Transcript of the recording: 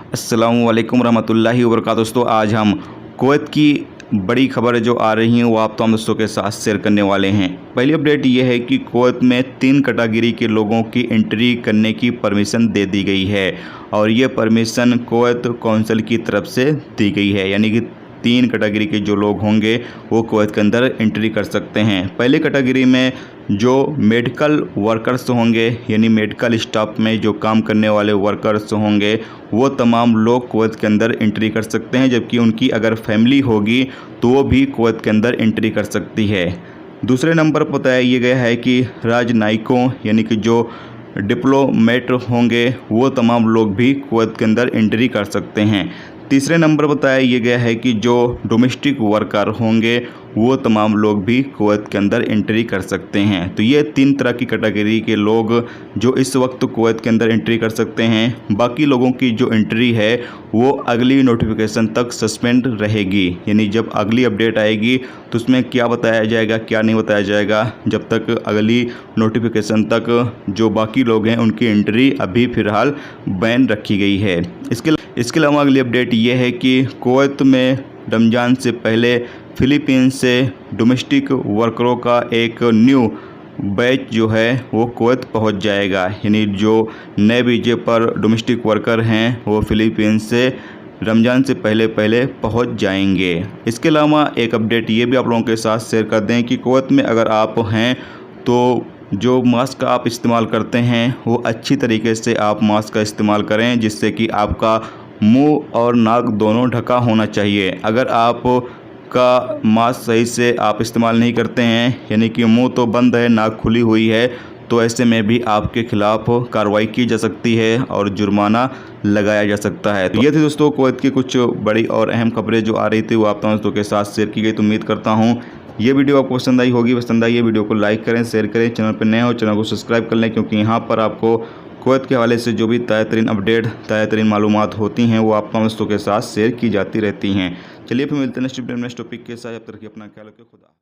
अस्सलामु अलैकुम रहमतुल्लाहि व बरकातुहू। दोस्तों आज हम कुवैत की बड़ी खबर जो आ रही हैं वो आप तमाम दोस्तों के साथ शेयर करने वाले हैं। पहली अपडेट ये है कि कुवैत में 3 कैटेगरी के लोगों की एंट्री करने की परमिशन दे दी गई है और ये परमिशन कुवैत कौंसिल की तरफ से दी गई है, यानी कि 3 कैटेगरी के जो लोग होंगे वो कुवैत के अंदर एंट्री कर सकते हैं। पहले कैटेगरी में जो मेडिकल वर्कर्स होंगे, यानी मेडिकल स्टाफ में जो काम करने वाले वर्कर्स होंगे, वो तमाम लोग कुवैत के अंदर एंट्री कर सकते हैं, जबकि उनकी अगर फैमिली होगी तो वो भी कुवैत के अंदर एंट्री कर सकती है। दूसरे नंबर पर बताया गया है कि राजनयिकों यानी कि जो डिप्लोमेट होंगे वो तमाम लोग भी कुवैत के अंदर एंट्री कर सकते हैं। तीसरे नंबर बताया गया है कि जो डोमेस्टिक वर्कर होंगे वो तमाम लोग भी कुवैत के अंदर एंट्री कर सकते हैं। तो ये 3 तरह की कैटेगरी के लोग जो इस वक्त कुवैत के अंदर एंट्री कर सकते हैं। बाकी लोगों की जो एंट्री है वो अगली नोटिफिकेशन तक सस्पेंड रहेगी, यानी जब अगली अपडेट आएगी तो उसमें क्या बताया जाएगा क्या नहीं बताया जाएगा, जब तक अगली नोटिफिकेशन तक जो बाकी लोग हैं उनकी एंट्री अभी फ़िलहाल बैन रखी गई है। इसके अलावा अगली अपडेट ये है कि कुवैत में रमज़ान से पहले फ़िलीपींस से डोमेस्टिक वर्करों का एक न्यू बैच जो है वो कुवैत पहुंच जाएगा, यानी जो नए वीज़े पर डोमेस्टिक वर्कर हैं वो फ़िलीपींस से रमज़ान से पहले पहुंच जाएंगे। इसके अलावा एक अपडेट ये भी आप लोगों के साथ शेयर कर दें कि कुवैत में अगर आप हैं तो जो मास्क आप इस्तेमाल करते हैं वो अच्छी तरीके से आप मास्क का इस्तेमाल करें, जिससे कि आपका मुंह और नाक दोनों ढका होना चाहिए। अगर आप का मास्क सही से आप इस्तेमाल नहीं करते हैं, यानी कि मुंह तो बंद है नाक खुली हुई है, तो ऐसे में भी आपके खिलाफ कार्रवाई की जा सकती है और जुर्माना लगाया जा सकता है। तो ये थी दोस्तों कुवैत की कुछ बड़ी और अहम खबरें जो आ रही थी वो आप दोस्तों के साथ शेयर की गई। तो उम्मीद करता हूँ ये वीडियो आपको पसंद आई होगी। पसंद आई ये वीडियो को लाइक करें, शेयर करें, चैनल पर नए हो चैनल को सब्सक्राइब कर लें, क्योंकि यहाँ पर आपको कुवैत के हवाले से जो भी ताज़ा तरीन अपडेट ताज़ा तरीन मालूमात होती हैं वो आप दोस्तों के साथ शेयर की जाती रहती हैं। चलिए फिर मिलते हैं नेक्स्ट टॉपिक के साथ। जब तक अपना ख्याल रखें। खुदा।